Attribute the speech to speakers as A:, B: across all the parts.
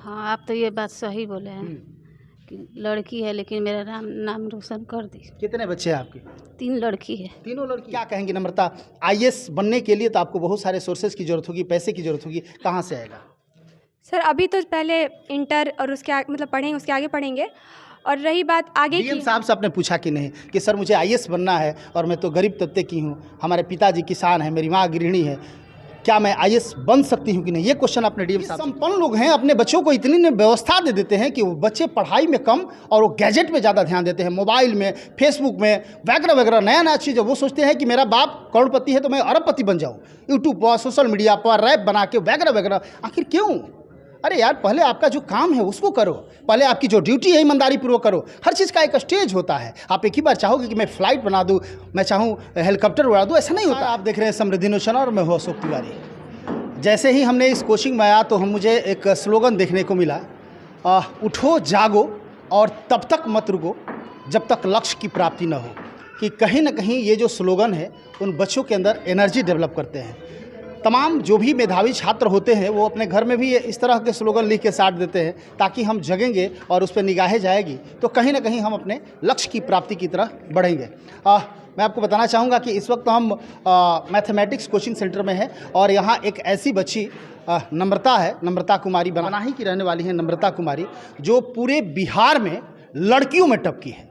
A: हाँ, आप तो ये बात सही बोले हैं कि लड़की है, लेकिन मेरा नाम रोशन कर दी।
B: कितने बच्चे हैं आपके?
A: 3 लड़की है।
B: तीनों लड़की। क्या कहेंगी नम्रता, आईएएस बनने के लिए तो आपको बहुत सारे सोर्सेज की जरूरत होगी, पैसे की जरूरत होगी, कहाँ से आएगा?
C: सर अभी तो पहले इंटर और उसके मतलब पढ़ेंगे, उसके आगे पढ़ेंगे। और रही बात आगे
B: डीएम
C: की,
B: साहब से आपने पूछा कि नहीं कि सर मुझे आईएएस बनना है और मैं तो गरीब तबके की हूँ, हमारे पिताजी किसान हैं, मेरी माँ गृहिणी है, क्या मैं आईएएस बन सकती हूँ कि नहीं? ये क्वेश्चन आपने डीएम साहब। संपन्न लोग हैं, अपने बच्चों को इतनी व्यवस्था दे देते हैं कि वो बच्चे पढ़ाई में कम और वो गैजेट में ज़्यादा ध्यान देते हैं, मोबाइल में, फेसबुक में, वगैरह वगैरह नया नया चीज़। वो सोचते हैं कि मेरा बाप करोड़पति है तो मैं अरबपति बन जाऊँ, यूट्यूब पर, सोशल मीडिया पर रैप बना के वगैरह वगैरह। आखिर क्यों? अरे यार, पहले आपका जो काम है उसको करो, पहले आपकी जो ड्यूटी है ईमानदारी पूर्वक करो। हर चीज़ का एक स्टेज होता है। आप एक ही बार चाहोगे कि मैं फ्लाइट बना दूँ, मैं चाहूँ हेलीकॉप्टर उड़ा दूँ, ऐसा नहीं होता। आप देख रहे हैं समृद्धि न्यूज़ और मैं हूं अशोक तिवारी। जैसे ही हमने इस कोचिंग में आया तो मुझे एक स्लोगन देखने को मिला, उठो जागो और तब तक मत रुको जब तक लक्ष्य की प्राप्ति न हो। कि कहीं ना कहीं ये जो स्लोगन है उन बच्चों के अंदर एनर्जी डेवलप करते हैं। तमाम जो भी मेधावी छात्र होते हैं वो अपने घर में भी इस तरह के स्लोगन लिख के साट देते हैं, ताकि हम जगेंगे और उस पर निगाहें जाएगी तो कहीं ना कहीं हम अपने लक्ष्य की प्राप्ति की तरफ बढ़ेंगे। मैं आपको बताना चाहूँगा कि इस वक्त हम मैथमेटिक्स कोचिंग सेंटर में हैं और यहाँ एक ऐसी बच्ची नम्रता है, नम्रता कुमारी, बनाही की रहने वाली है नम्रता कुमारी, जो पूरे बिहार में लड़कियों में टॉप की है।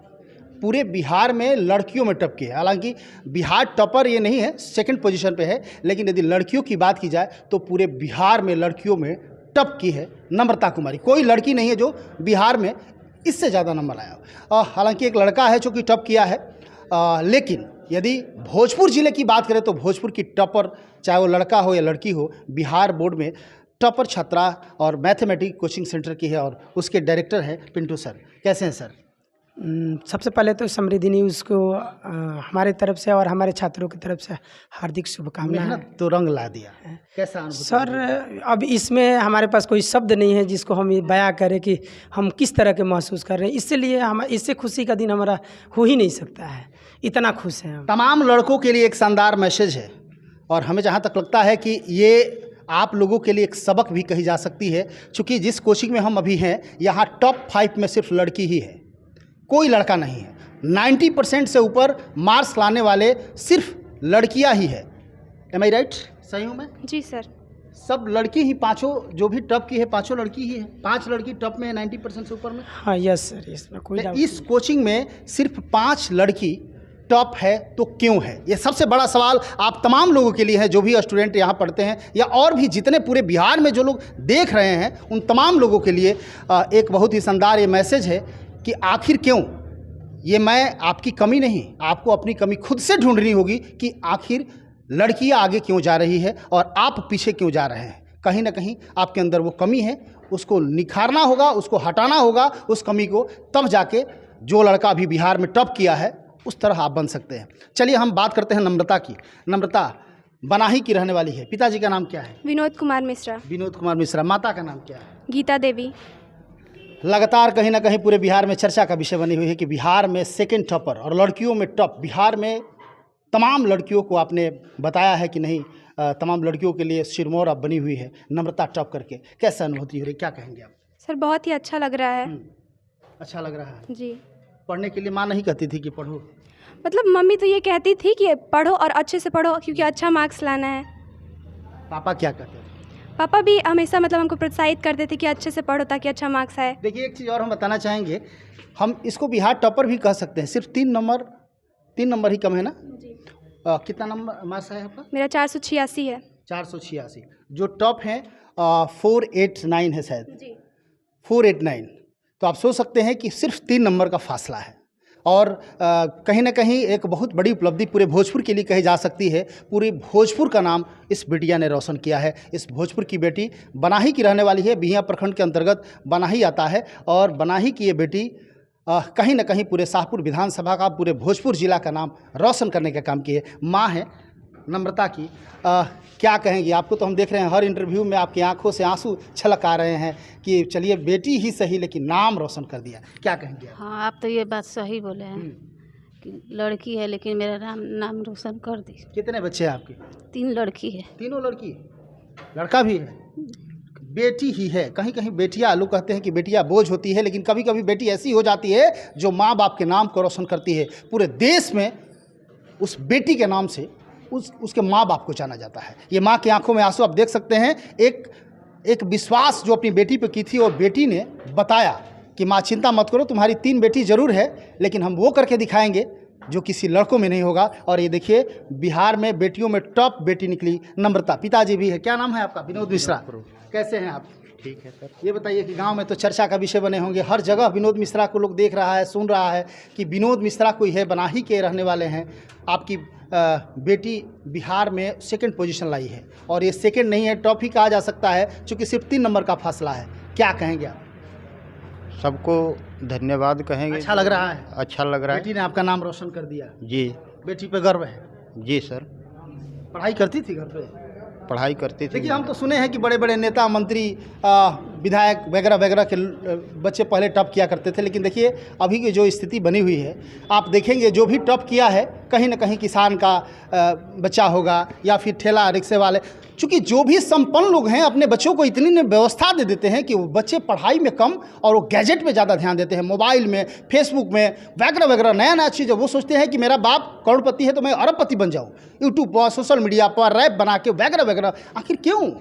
B: पूरे बिहार में लड़कियों में टॉप की है। हालांकि बिहार टॉपर ये नहीं है, सेकंड पोजीशन पे है, लेकिन यदि लड़कियों की बात की जाए तो पूरे बिहार में लड़कियों में टॉप की है नम्रता कुमारी। कोई लड़की नहीं है जो बिहार में इससे ज़्यादा नंबर आया। हालांकि एक लड़का है जो कि टॉप किया है, लेकिन यदि भोजपुर ज़िले की बात करें तो भोजपुर की टॉपर, चाहे वो लड़का हो या लड़की हो, बिहार बोर्ड में टॉपर छात्रा और मैथमेटिक्स कोचिंग सेंटर की है और उसके डायरेक्टर हैं पिंटू सर। कैसे हैं सर?
D: सबसे पहले तो समृद्धि न्यूज़ को हमारे तरफ से और हमारे छात्रों की तरफ से हार्दिक शुभकामनाएं।
B: मेहनत तो रंग ला दिया, कैसा अनुभव?
D: सर अब इसमें हमारे पास कोई शब्द नहीं है जिसको हम ये बयां करें कि हम किस तरह के महसूस कर रहे हैं। इसलिए हम इससे खुशी का दिन हमारा हो ही नहीं सकता है, इतना खुश हैं हम।
B: तमाम लड़कों के लिए एक शानदार मैसेज है और हमें जहाँ तक लगता है कि ये आप लोगों के लिए एक सबक भी कही जा सकती है। चूँकि जिस कोचिंग में हम अभी हैं यहाँ टॉप 5 में सिर्फ लड़की ही है, कोई लड़का नहीं है। 90% से ऊपर मार्क्स लाने वाले सिर्फ लड़कियां ही है। एम आई राइट? सही हूँ मैं?
C: जी सर।
B: सब लड़की ही, पांचों जो भी टॉप की है पांचों लड़की ही है। 5 लड़की टॉप में है 90% से ऊपर में।
D: हाँ यस सर, इसमें कोई डाउट
B: इस कोचिंग में सिर्फ 5 लड़की टॉप है तो क्यों है? ये सबसे बड़ा सवाल आप तमाम लोगों के लिए है, जो भी स्टूडेंट यहाँ पढ़ते हैं या और भी जितने पूरे बिहार में जो लोग देख रहे हैं उन तमाम लोगों के लिए एक बहुत ही शानदार ये मैसेज है कि आखिर क्यों? ये मैं आपकी कमी नहीं, आपको अपनी कमी खुद से ढूंढनी होगी कि आखिर लड़कियां आगे क्यों जा रही है और आप पीछे क्यों जा रहे हैं। कहीं ना कहीं आपके अंदर वो कमी है, उसको निखारना होगा, उसको हटाना होगा उस कमी को, तब जाके जो लड़का अभी बिहार में टॉप किया है उस तरह आप बन सकते हैं। चलिए हम बात करते हैं नम्रता की। नम्रता बनाही की रहने वाली है, पिताजी का नाम क्या है?
C: विनोद कुमार मिश्रा।
B: विनोद कुमार मिश्रा। माता का नाम क्या है?
C: गीता देवी।
B: लगातार कहीं ना कहीं पूरे बिहार में चर्चा का विषय बनी हुई है कि बिहार में सेकंड टॉपर और लड़कियों में टॉप। बिहार में तमाम लड़कियों को आपने बताया है कि नहीं, तमाम लड़कियों के लिए सिरमौर अब बनी हुई है नम्रता टॉप करके। कैसा अनुभूति हो रही, क्या कहेंगे आप?
C: सर बहुत ही अच्छा लग रहा है।
B: अच्छा लग रहा है
C: जी।
B: पढ़ने के लिए माँ नहीं कहती थी कि पढ़ो?
C: मतलब मम्मी तो ये कहती थी कि पढ़ो और अच्छे से पढ़ो क्योंकि अच्छा मार्क्स लाना है।
B: पापा क्या कहते थे?
C: पापा भी हमेशा मतलब हमको प्रोत्साहित करते थे कि अच्छे से पढ़ो ताकि अच्छा मार्क्स आए।
B: देखिए एक चीज़ और हम बताना चाहेंगे, हम इसको बिहार टॉपर भी कह सकते हैं। सिर्फ 3 नंबर ही कम है ना?
C: जी।
B: कितना नंबर मार्क्स है आपका?
C: मेरा 486 है।
B: 486। जो टॉप है 489 है शायद।
C: जी।
B: 489। तो आप सोच सकते हैं कि सिर्फ 3 नंबर का फासला है और कहीं ना कहीं एक बहुत बड़ी उपलब्धि पूरे भोजपुर के लिए कही जा सकती है। पूरे भोजपुर का नाम इस बिटिया ने रोशन किया है। इस भोजपुर की बेटी बनाही की रहने वाली है, बिहिया प्रखंड के अंतर्गत बनाही आता है और बनाही की ये बेटी कहीं ना कहीं पूरे शाहपुर विधानसभा का, पूरे भोजपुर जिला का नाम रोशन करने का काम की है। माँ है नम्रता की। क्या कहेंगी? आपको तो हम देख रहे हैं हर इंटरव्यू में आपकी आंखों से आंसू छलक आ रहे हैं कि चलिए बेटी ही सही लेकिन नाम रोशन कर दिया। क्या कहेंगे आप?
A: हाँ, आप तो ये बात सही बोले हैं कि लड़की है, लेकिन मेरा नाम रोशन कर दी।
B: कितने बच्चे हैं आपके?
A: 3 लड़की है।
B: तीनों लड़की? लड़का भी है? बेटी ही है। कहीं कहीं बेटियां, लोग कहते हैं कि बेटियां बोझ होती है, लेकिन कभी कभी बेटी ऐसी हो जाती है जो माँ बाप के नाम को रोशन करती है। पूरे देश में उस बेटी के नाम से उसके माँ बाप को जाना जाता है। ये माँ की आंखों में आंसू आप देख सकते हैं। एक विश्वास जो अपनी बेटी पे की थी, और बेटी ने बताया कि माँ चिंता मत करो, तुम्हारी 3 बेटी जरूर है, लेकिन हम वो करके दिखाएंगे जो किसी लड़कों में नहीं होगा। और ये देखिए, बिहार में बेटियों में टॉप बेटी निकली नम्रता। पिताजी भी है, क्या नाम है आपका? विनोद मिश्रा। कैसे हैं आप?
E: ठीक है सर।
B: ये बताइए कि गांव में तो चर्चा का विषय बने होंगे, हर जगह विनोद मिश्रा को लोग देख रहा है, सुन रहा है कि विनोद मिश्रा कोई है, बना ही के रहने वाले हैं। आपकी बेटी बिहार में 2nd पोजीशन लाई है, और ये 2nd नहीं है, टॉप ही कहा जा सकता है, क्योंकि सिर्फ 3 नंबर का फासला है। क्या कहेंगे आप?
E: सबको धन्यवाद कहेंगे।
B: अच्छा लग रहा है?
E: अच्छा लग रहा है।
B: बेटी ने आपका नाम रोशन कर दिया।
E: जी।
B: बेटी पे गर्व है?
E: जी सर।
B: पढ़ाई करती थी घर पे?
E: पढ़ाई करती थी।
B: देखिए, हम तो सुने हैं कि बड़े बड़े नेता, मंत्री, विधायक वगैरह वगैरह के बच्चे पहले टॉप किया करते थे, लेकिन देखिए अभी की जो स्थिति बनी हुई है, आप देखेंगे जो भी टॉप किया है कहीं ना कहीं किसान का बच्चा होगा, या फिर ठेला रिक्शे वाले। चूँकि जो भी संपन्न लोग हैं अपने बच्चों को इतनी व्यवस्था दे देते हैं कि वो बच्चे पढ़ाई में कम और वो गैजेट में ज़्यादा ध्यान देते हैं, मोबाइल में, फेसबुक में वगैरह वगैरह, नया नया चीज़। वो सोचते हैं कि मेरा बाप करोड़पति है तो मैं अरबपति बन जाऊँ, यूट्यूब पर, सोशल मीडिया पर रैप बना के वगैरह वगैरह। आखिर क्यों?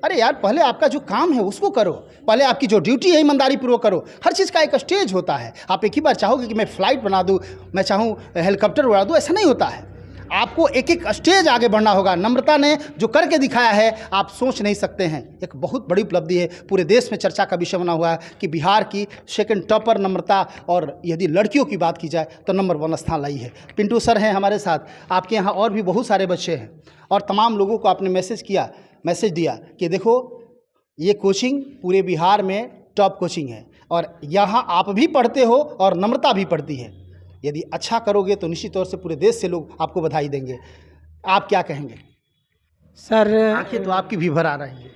B: अरे यार, पहले आपका जो काम है उसको करो, पहले आपकी जो ड्यूटी है ईमानदारी पूर्वक करो। हर चीज़ का एक स्टेज होता है। आप एक ही बार चाहोगे कि मैं फ़्लाइट बना दूँ, मैं चाहूँ हेलीकॉप्टर उड़ा दूँ, ऐसा नहीं होता है। आपको एक एक स्टेज आगे बढ़ना होगा। नम्रता ने जो करके दिखाया है, आप सोच नहीं सकते हैं। एक बहुत बड़ी उपलब्धि है, पूरे देश में चर्चा का विषय बना हुआ है कि बिहार की 2nd टॉपर नम्रता, और यदि लड़कियों की बात की जाए तो नंबर 1 स्थान लाई है। पिंटू सर हैं हमारे साथ। आपके यहाँ और भी बहुत सारे बच्चे हैं, और तमाम लोगों को आपने मैसेज दिया कि देखो, ये कोचिंग पूरे बिहार में टॉप कोचिंग है, और यहाँ आप भी पढ़ते हो और नम्रता भी पढ़ती है। यदि अच्छा करोगे तो निश्चित तौर से पूरे देश से लोग आपको बधाई देंगे। आप क्या कहेंगे?
D: सर,
B: आंखें तो आपकी भी भर आ रही है।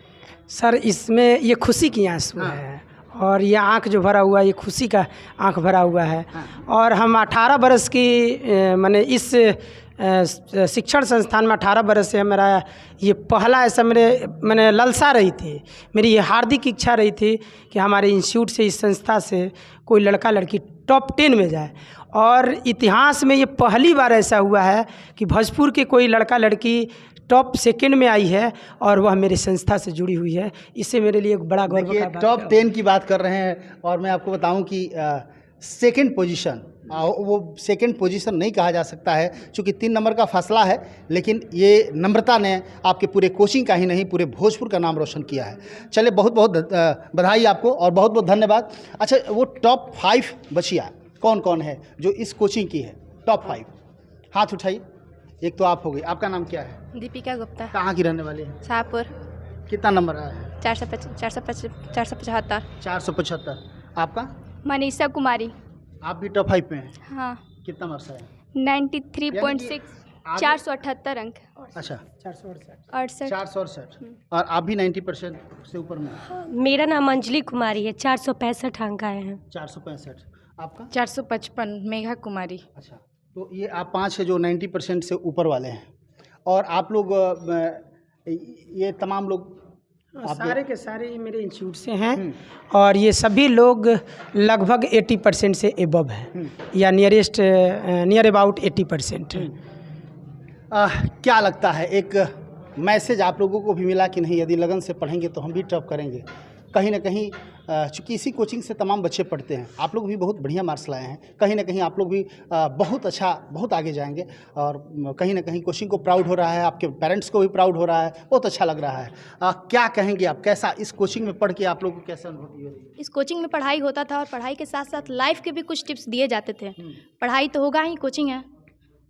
D: सर, इसमें ये खुशी की आंसू है, और ये आँख जो भरा हुआ है, ये खुशी का आँख भरा हुआ है। और हम 18 बरस की मैंने इस शिक्षण संस्थान में 18 बरस से मेरा ये पहला ऐसा मैंने ललसा रही थी, मेरी ये हार्दिक इच्छा रही थी कि हमारे इंस्टीट्यूट से, इस संस्था से कोई लड़का लड़की टॉप 10 में जाए। और इतिहास में ये पहली बार ऐसा हुआ है कि भोजपुर के कोई लड़का लड़की टॉप 2nd में आई है, और वह मेरी संस्था से जुड़ी हुई है। इससे मेरे लिए एक बड़ा गौरव का बात।
B: टॉप 10 की बात कर रहे हैं, और मैं आपको बताऊं कि 2nd पोजीशन, वो 2nd पोजीशन नहीं कहा जा सकता है, क्योंकि 3 नंबर का फासला है। लेकिन ये नम्रता ने आपके पूरे कोचिंग का ही नहीं, पूरे भोजपुर का नाम रोशन किया है। चलिए, बहुत बहुत बधाई आपको, और बहुत बहुत धन्यवाद। अच्छा, वो टॉप 5 बचिया कौन कौन है जो इस कोचिंग की है? टॉप 5 हाथ उठाइए। एक तो आप हो गई। आपका नाम क्या है?
C: दीपिका गुप्ता।
B: कहाँ की रहने वाली है?
C: शाहपुर।
B: कितना नंबर आया है?
C: 475।
B: 475। आपका?
C: मनीषा कुमारी।
B: आप भी टॉप 5 में हैं?
C: हाँ।
B: कितना मार्क्स आया?
C: 93.6। 478 अंक।
B: अच्छा,
C: 468।
B: 468। और आप भी 90% से ऊपर में?
F: मेरा नाम अंजलि कुमारी है, 465 अंक आए हैं।
B: 465। आपका?
G: 455 मेघा कुमारी।
B: अच्छा, तो ये आप 5 है जो 90% से ऊपर वाले हैं। और आप लोग ये तमाम लोग
D: सारे के सारे मेरे इंस्टीट्यूट से हैं, और ये सभी लोग लगभग 80% से एबव हैं, या नियर अबाउट 80%।
B: क्या लगता है, एक मैसेज आप लोगों को भी मिला कि नहीं, यदि लगन से पढ़ेंगे तो हम भी टॉप करेंगे? कहीं ना कहीं चूँकि इसी कोचिंग से तमाम बच्चे पढ़ते हैं, आप लोग भी बहुत बढ़िया मार्क्स लाए हैं, कहीं ना कहीं आप लोग भी बहुत अच्छा, बहुत आगे जाएंगे, और कहीं ना कहीं कोचिंग को प्राउड हो रहा है, आपके पेरेंट्स को भी प्राउड हो रहा है, बहुत अच्छा लग रहा है। क्या कहेंगे आप, कैसा इस कोचिंग में पढ़ के आप लोग को कैसा अनुभूति हो रही है?
H: इस कोचिंग में पढ़ाई होता था, और पढ़ाई के साथ साथ लाइफ के भी कुछ टिप्स दिए जाते थे। पढ़ाई तो होगा ही, कोचिंग है,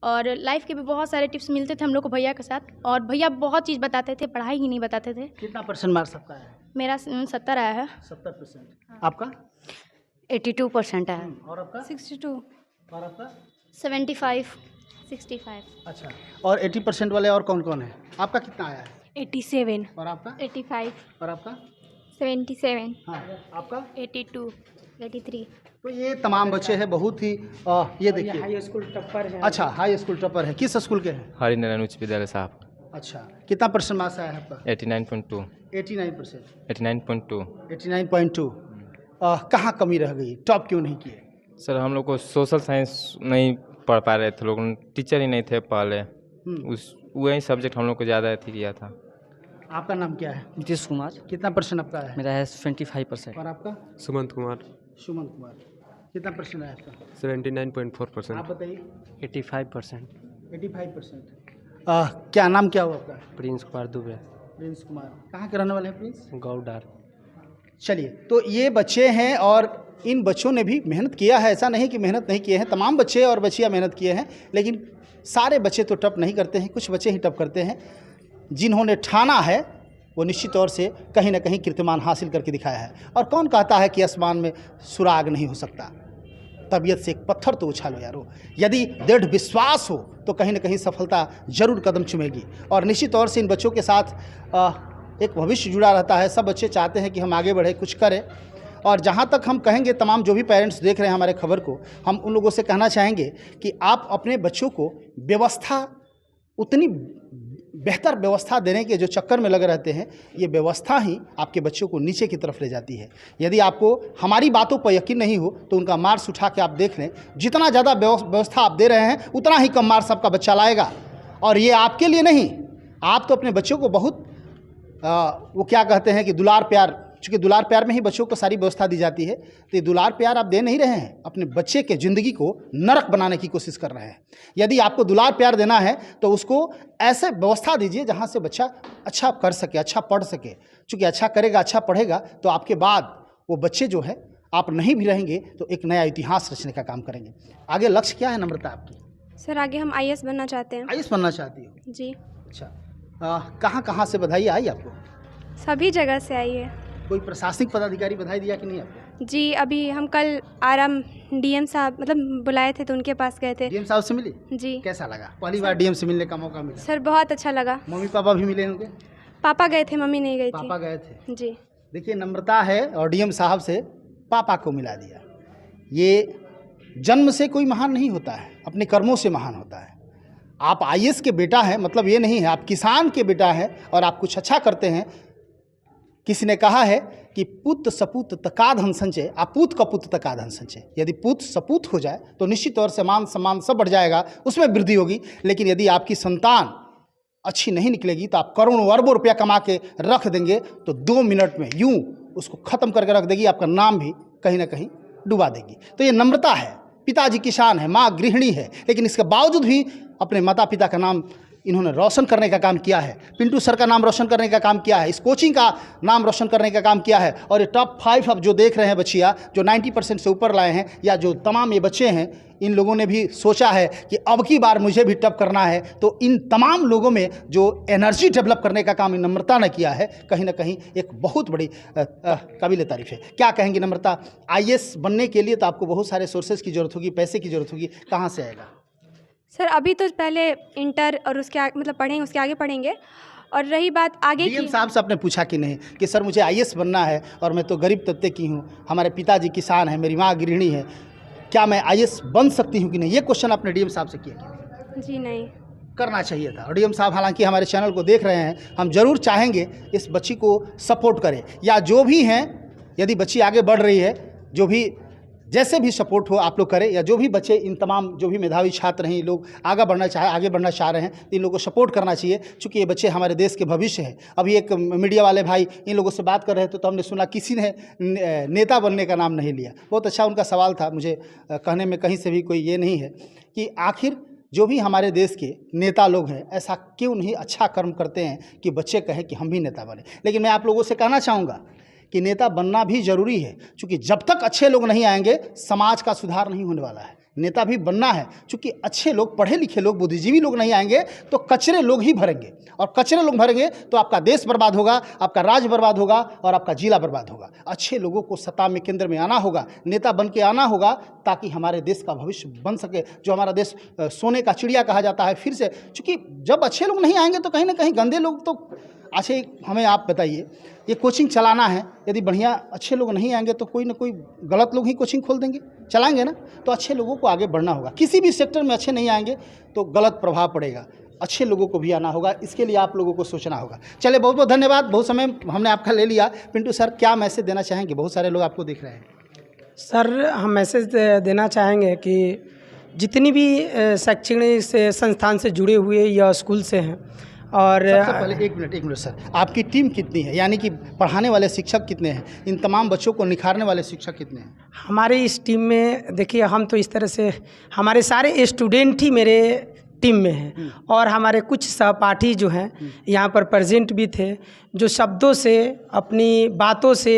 H: और लाइफ के भी बहुत सारे टिप्स मिलते थे हम लोग को भैया के साथ, और भैया बहुत चीज़ बताते थे, पढ़ाई ही नहीं बताते थे।
B: कितना % मार्क्स आपका है?
H: मेरा 70 आया है।
B: 70%। आपका?
F: 82% आया।
B: और आपका?
C: 62।
B: और आपका?
H: 75, 65।
B: अच्छा, और 80% वाले और कौन कौन है? आपका कितना आया है?
C: 87।
B: और आपका?
H: 85,
B: और आपका?
H: 77,
B: हाँ, आपका?
H: 82, 83।
B: तो ये तमाम बच्चे हैं, बहुत ही ये देखिए,
D: हाई स्कूल टॉपर है।
B: अच्छा, हाई स्कूल टॉपर है। किस स्कूल के हैं?
I: हरिनारायण उच्च विद्यालय साहब।
B: अच्छा, कितना परसेंट मार्क्स आया है आपका?
I: 89.2
B: 89%।
I: 89.2
B: 89.2। कहाँ कमी रह गई, टॉप क्यों नहीं किए?
I: सर हम लोग को सोशल साइंस नहीं पढ़ पा रहे थे, लोग टीचर ही नहीं थे पहले, उस वही सब्जेक्ट हम लोग को ज़्यादा अथी किया था।
B: आपका नाम क्या है?
J: नीतीश कुमार।
B: कितना परसेंट आपका है?
J: मेरा है 25%।
B: और आपका?
K: सुमंत कुमार।
B: सुमंत कुमार, कितना परसेंट है आपका?
K: 79.4%।
B: आप बताइए।
J: 85%।
B: 85%। क्या नाम क्या हुआ आपका?
J: प्रिंस कुमार दुबे।
B: प्रिंस कुमार, कहाँ के रहने वाले हैं प्रिंस?
J: गौडार।
B: चलिए, तो ये बच्चे हैं और इन बच्चों ने भी मेहनत किया है, ऐसा नहीं कि मेहनत नहीं किए हैं, तमाम बच्चे और बच्चियाँ मेहनत किए हैं, लेकिन सारे बच्चे तो टप नहीं करते हैं, कुछ बच्चे ही टप करते हैं। जिन्होंने ठाना है वो निश्चित तौर से कहीं ना कहीं कीर्तिमान हासिल करके दिखाया है। और कौन कहता है कि आसमान में सुराग नहीं हो सकता? तबीयत से एक पत्थर तो उछालो यारो। यदि दृढ़ विश्वास हो तो कहीं ना कहीं सफलता जरूर कदम चूमेगी। और निश्चित तौर से इन बच्चों के साथ एक भविष्य जुड़ा रहता है। सब बच्चे चाहते हैं कि हम आगे बढ़े, कुछ करें। और जहाँ तक हम कहेंगे, तमाम जो भी पेरेंट्स देख रहे हैं हमारे खबर को, हम उन लोगों से कहना चाहेंगे कि आप अपने बच्चों को व्यवस्था, उतनी बेहतर व्यवस्था देने के जो चक्कर में लगे रहते हैं, ये व्यवस्था ही आपके बच्चों को नीचे की तरफ ले जाती है। यदि आपको हमारी बातों पर यकीन नहीं हो तो उनका मार्क्स उठा के आप देख लें। जितना ज़्यादा व्यवस्था आप दे रहे हैं उतना ही कम मार्क्स आपका बच्चा लाएगा। और ये आपके लिए नहीं, आप तो अपने बच्चों को बहुत वो क्या कहते हैं कि दुलार प्यार, चूँकि दुलार प्यार में ही बच्चों को सारी व्यवस्था दी जाती है, तो ये दुलार प्यार आप दे नहीं रहे हैं, अपने बच्चे के ज़िंदगी को नरक बनाने की कोशिश कर रहे हैं। यदि आपको दुलार प्यार देना है तो उसको ऐसे व्यवस्था दीजिए जहाँ से बच्चा अच्छा कर सके, अच्छा पढ़ सके। चूँकि अच्छा करेगा, अच्छा पढ़ेगा, तो आपके बाद वो बच्चे जो है, आप नहीं भी रहेंगे तो एक नया इतिहास रचने का काम करेंगे। आगे लक्ष्य क्या है नम्रता आपकी?
C: सर आगे हम IAS बनना चाहते हैं।
B: IAS बनना चाहती हो?
C: जी।
B: अच्छा, कहाँ कहाँ से बधाई आई आपको?
C: सभी जगह से आई है।
B: कोई प्रशासनिक पदाधिकारी बधाई दिया कि नहीं आपको?
C: जी, अभी हम कल आराम DM साहब मतलब बुलाए थे तो उनके पास गए थे।
B: DM साहब से मिली?
C: जी।
B: कैसा लगा? पहली बार DM से मिलने का मौका मिला?
C: सर बहुत अच्छा लगा।
B: मम्मी पापा भी मिले होंगे?
C: पापा गए थे, मम्मी नहीं गई थी।
B: पापा गए थे।
C: जी।
B: देखिए, नम्रता है और DM साहब से पापा को मिला दिया। ये जन्म से कोई महान नहीं होता है, अपने कर्मों से महान होता है। आप IAS के बेटा हैं मतलब ये नहीं है, आप किसान के बेटा हैं और आप कुछ अच्छा करते हैं। किसी ने कहा है कि पुत सपूत तका धन संचय, अपूत कपूत तका धन संचय। यदि पुत सपूत हो जाए तो निश्चित तौर से मान सम्मान सब बढ़ जाएगा, उसमें वृद्धि होगी। लेकिन यदि आपकी संतान अच्छी नहीं निकलेगी तो आप करोड़ों अरबों रुपया कमा के रख देंगे तो 2 मिनट में यूं उसको ख़त्म करके रख देगी, आपका नाम भी कहीं ना कहीं डुबा देगी। तो ये नम्रता है। पिताजी किसान है, माँ गृहिणी है, लेकिन इसके बावजूद भी अपने माता पिता का नाम इन्होंने रोशन करने का काम किया है। पिंटू सर का नाम रोशन करने का काम किया है, इस कोचिंग का नाम रोशन करने का काम किया है। और ये टॉप 5 अब जो देख रहे हैं बच्चियाँ, जो 90% से ऊपर लाए हैं, या जो तमाम ये बच्चे हैं, इन लोगों ने भी सोचा है कि अब की बार मुझे भी टॉप करना है। तो इन तमाम लोगों में जो एनर्जी डेवलप करने का काम नम्रता ने किया है, कहीं ना कहीं एक बहुत बड़ी काबिल तारीफ है। क्या कहेंगी नम्रता? IAS बनने के लिए तो आपको बहुत सारे सोर्सेज की ज़रूरत होगी, पैसे की ज़रूरत होगी, कहाँ से आएगा?
C: सर अभी तो पहले इंटर और उसके मतलब पढ़ेंगे, उसके आगे पढ़ेंगे। और रही बात आगे की,
B: DM साहब से आपने पूछा कि नहीं कि सर मुझे IAS बनना है और मैं तो गरीब तबके की हूँ, हमारे पिताजी किसान हैं, मेरी माँ गृहिणी है, क्या मैं IAS बन सकती हूँ कि नहीं? ये क्वेश्चन आपने DM साहब से किया?
C: जी नहीं।
B: करना चाहिए था। और DM साहब हालांकि हमारे चैनल को देख रहे हैं, हम जरूर चाहेंगे इस बच्ची को सपोर्ट करें, या जो भी हैं, यदि बच्ची आगे बढ़ रही है, जो भी जैसे भी सपोर्ट हो आप लोग करें, या जो भी बच्चे, इन तमाम जो भी मेधावी छात्र हैं, ये लोग आगे बढ़ना चाह रहे हैं, तो इन लोगों को सपोर्ट करना चाहिए, क्योंकि ये बच्चे हमारे देश के भविष्य हैं। अभी एक मीडिया वाले भाई इन लोगों से बात कर रहे थे तो हमने सुना किसी ने नेता बनने का नाम नहीं लिया। बहुत अच्छा उनका सवाल था, मुझे कहने में कहीं से भी कोई ये नहीं है कि आखिर जो भी हमारे देश के नेता लोग हैं, ऐसा क्यों नहीं अच्छा कर्म करते हैं कि बच्चे कहें कि हम भी नेता बने। लेकिन मैं आप लोगों से कहना चाहूँगा कि नेता बनना भी ज़रूरी है, क्योंकि जब तक अच्छे लोग नहीं आएंगे समाज का सुधार नहीं होने वाला है। नेता भी बनना है, क्योंकि अच्छे लोग, पढ़े लिखे लोग, बुद्धिजीवी लोग नहीं आएंगे तो कचरे लोग ही भरेंगे, और कचरे लोग भरेंगे तो आपका देश बर्बाद होगा, आपका राज्य बर्बाद होगा और आपका जिला बर्बाद होगा। अच्छे लोगों को सत्ता में, केंद्र में आना होगा, नेता बन के आना होगा, ताकि हमारे देश का भविष्य बन सके। जो हमारा देश सोने का चिड़िया कहा जाता है फिर से, क्योंकि जब अच्छे लोग नहीं आएंगे तो कहीं ना कहीं गंदे लोग तो अच्छे। हमें आप बताइए, ये कोचिंग चलाना है, यदि बढ़िया अच्छे लोग नहीं आएंगे तो कोई ना कोई गलत लोग ही कोचिंग खोल देंगे, चलाएंगे ना। तो अच्छे लोगों को आगे बढ़ना होगा। किसी भी सेक्टर में अच्छे नहीं आएंगे तो गलत प्रभाव पड़ेगा। अच्छे लोगों को भी आना होगा, इसके लिए आप लोगों को सोचना होगा। चलिए, बहुत बहुत धन्यवाद, बहुत समय हमने आपका ले लिया। पिंटू सर, क्या मैसेज देना चाहेंगे? बहुत सारे लोग आपको देख रहे हैं।
D: सर, हम मैसेज देना चाहेंगे कि जितनी भी शैक्षणिक संस्थान से जुड़े हुए या स्कूल से हैं, और
B: सबसे पहले एक मिनट सर, आपकी टीम कितनी है? यानी कि पढ़ाने वाले शिक्षक कितने हैं? इन तमाम बच्चों को निखारने वाले शिक्षक कितने हैं?
D: हमारे इस टीम में देखिए, हम तो इस तरह से, हमारे सारे स्टूडेंट ही मेरे टीम में हैं, और हमारे कुछ सहपाठी जो हैं यहाँ पर प्रेजेंट भी थे, जो शब्दों से, अपनी बातों से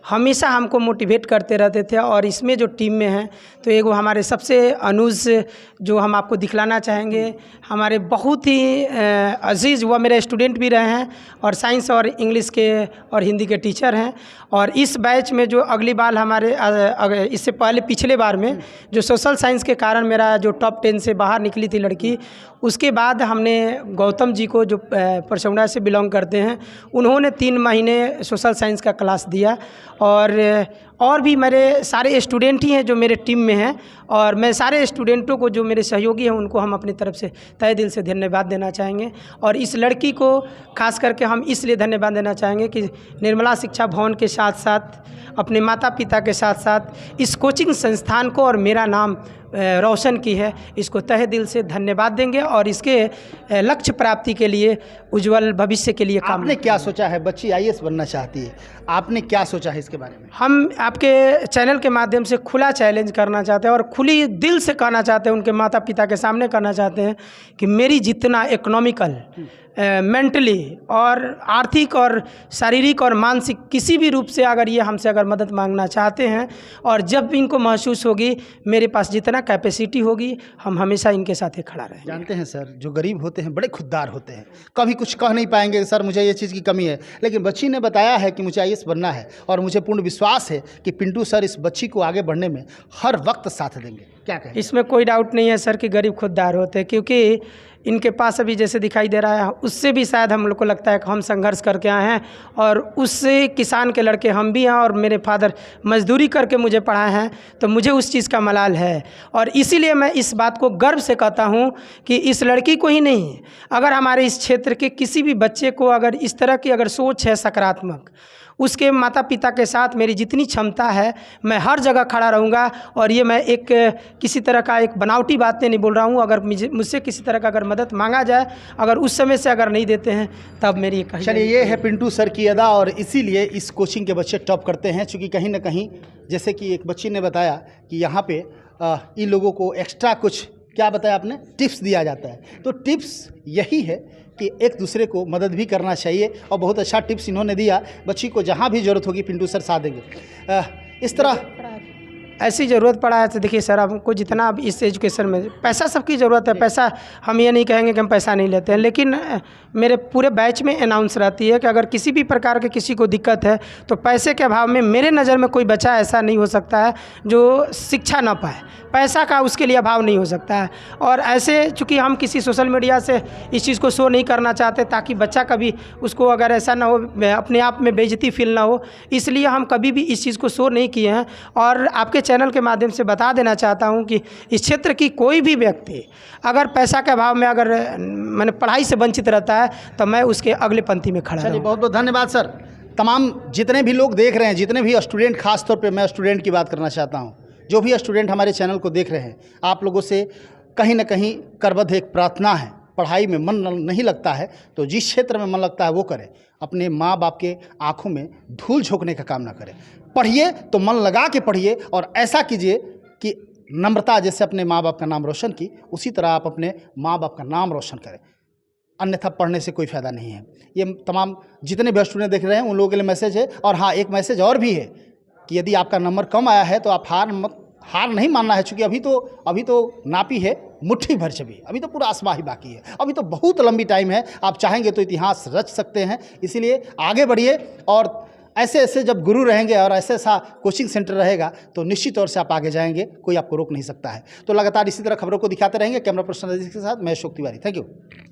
D: हमेशा हमको मोटिवेट करते रहते थे। और इसमें जो टीम में हैं, तो एगो हमारे सबसे अनुज जो हम आपको दिखलाना चाहेंगे, हमारे बहुत ही अजीज़, वह मेरे स्टूडेंट भी रहे हैं और साइंस और इंग्लिश के और हिंदी के टीचर हैं। और इस बैच में जो अगली बार हमारे इससे पहले पिछले बार में जो सोशल साइंस के कारण मेरा जो टॉप 10 से बाहर निकली थी लड़की, उसके बाद हमने गौतम जी को, जो परसौड़ा से बिलोंग करते हैं, उन्होंने 3 महीने सोशल साइंस का क्लास दिया। और भी मेरे सारे स्टूडेंट ही हैं जो मेरे टीम में हैं, और मैं सारे स्टूडेंटों को, जो मेरे सहयोगी हैं, उनको हम अपनी तरफ से तहे दिल से धन्यवाद देना चाहेंगे। और इस लड़की को खास करके हम इसलिए धन्यवाद देना चाहेंगे कि निर्मला शिक्षा भवन के साथ साथ, अपने माता पिता के साथ साथ इस कोचिंग संस्थान को और मेरा नाम रोशन की है। इसको तहे दिल से धन्यवाद देंगे और इसके लक्ष्य प्राप्ति के लिए, उज्जवल भविष्य के लिए काम।
B: आपने क्या सोचा है? बच्ची IAS बनना चाहती है, आपने क्या सोचा है इसके बारे में?
D: हम आपके चैनल के माध्यम से खुला चैलेंज करना चाहते हैं और खुली दिल से कहना चाहते हैं, उनके माता पिता के सामने करना चाहते हैं कि मेरी जितना इकोनॉमिकल, मेंटली और आर्थिक और शारीरिक और मानसिक किसी भी रूप से अगर ये हमसे अगर मदद मांगना चाहते हैं, और जब भी इनको महसूस होगी मेरे पास जितना कैपेसिटी होगी, हम हमेशा इनके साथ ही खड़ा रहेंगे।
B: जानते हैं सर, जो गरीब होते हैं बड़े खुददार होते हैं, कभी कुछ कह नहीं पाएंगे सर मुझे ये चीज़ की कमी है, लेकिन बच्ची ने बताया है कि मुझे IAS बनना है, और मुझे पूर्ण विश्वास है कि पिंटू सर इस बच्ची को आगे बढ़ने में हर वक्त साथ देंगे। क्या कहें?
D: इसमें कोई डाउट नहीं है सर कि गरीब खुददार होते हैं, क्योंकि इनके पास अभी जैसे दिखाई दे रहा है, उससे भी शायद हम लोग को लगता है कि हम संघर्ष करके आए हैं, और उससे किसान के लड़के हम भी हैं, और मेरे फादर मजदूरी करके मुझे पढ़ाए हैं, तो मुझे उस चीज़ का मलाल है। और इसीलिए मैं इस बात को गर्व से कहता हूँ कि इस लड़की को ही नहीं, अगर हमारे इस क्षेत्र के किसी भी बच्चे को अगर इस तरह की अगर सोच है सकारात्मक, उसके माता पिता के साथ मेरी जितनी क्षमता है, मैं हर जगह खड़ा रहूँगा। और ये मैं एक किसी तरह का एक बनावटी बातें नहीं बोल रहा हूँ। अगर मुझसे किसी तरह का अगर मदद मांगा जाए, अगर उस समय से अगर नहीं देते हैं, तब मेरी ये कही।
B: चलिए, ये है पिंटू सर की अदा, और इसीलिए इस कोचिंग के बच्चे टॉप करते हैं। चूँकि कहीं ना कहीं, जैसे कि एक बच्ची ने बताया कि यहाँ पे इन लोगों को एक्स्ट्रा कुछ, क्या बताया आपने, टिप्स दिया जाता है। तो टिप्स यही है कि एक दूसरे को मदद भी करना चाहिए, और बहुत अच्छा टिप्स इन्होंने दिया। बच्ची को जहाँ भी ज़रूरत होगी पिंटू सर साथ देंगे। इस तरह
D: ऐसी ज़रूरत पड़ा है तो देखिए सर, हमको जितना अब इस एजुकेशन में पैसा सबकी ज़रूरत है, पैसा हम ये नहीं कहेंगे कि हम पैसा नहीं लेते हैं, लेकिन मेरे पूरे बैच में अनाउंस रहती है कि अगर किसी भी प्रकार के किसी को दिक्कत है, तो पैसे के अभाव में मेरे नज़र में कोई बच्चा ऐसा नहीं हो सकता है जो शिक्षा ना पाए, पैसा का उसके लिए अभाव नहीं हो सकता है। और ऐसे चूँकि हम किसी सोशल मीडिया से इस चीज़ को शो नहीं करना चाहते, ताकि बच्चा कभी उसको अगर ऐसा ना हो, अपने आप में बेइज्जती फील ना हो, इसलिए हम कभी भी इस चीज़ को शो नहीं किए हैं। और आपके चैनल के माध्यम से बता देना चाहता हूं कि इस क्षेत्र की कोई भी व्यक्ति अगर पैसा के अभाव में अगर मैंने पढ़ाई से वंचित रहता है, तो मैं उसके अगले पंक्ति में खड़ा रहूँगा।
B: बहुत बहुत धन्यवाद सर। तमाम जितने भी लोग देख रहे हैं, जितने भी स्टूडेंट, खास तौर पे मैं स्टूडेंट की बात करना चाहता हूं, जो भी स्टूडेंट हमारे चैनल को देख रहे हैं, आप लोगों से कहीं ना कहीं करबद्ध एक प्रार्थना है। पढ़ाई में मन नहीं लगता है तो जिस क्षेत्र में मन लगता है वो करें। अपने माँ बाप के आंखों में धूल झोंकने का काम ना करें। पढ़िए तो मन लगा के पढ़िए, और ऐसा कीजिए कि नम्रता, जैसे अपने माँ बाप का नाम रोशन की, उसी तरह आप अपने माँ बाप का नाम रोशन करें। अन्यथा पढ़ने से कोई फ़ायदा नहीं है। ये तमाम जितने भी स्टूडेंट देख रहे हैं उन लोगों के लिए मैसेज है। और हाँ, एक मैसेज और भी है कि यदि आपका नंबर कम आया है तो आप हार नहीं मानना है। चूँकि अभी तो नापी है मुट्ठी भर छवि, अभी तो पूरा आसमां ही बाकी है, अभी तो बहुत लंबी टाइम है। आप चाहेंगे तो इतिहास रच सकते हैं। इसीलिए आगे बढ़िए, और ऐसे ऐसे जब गुरु रहेंगे और ऐसे ऐसा कोचिंग सेंटर रहेगा तो निश्चित तौर से आप आगे जाएंगे, कोई आपको रोक नहीं सकता है। तो लगातार इसी तरह खबरों को दिखाते रहेंगे। कैमरा पर्सन के साथ मैं अशोक तिवारी। Thank you.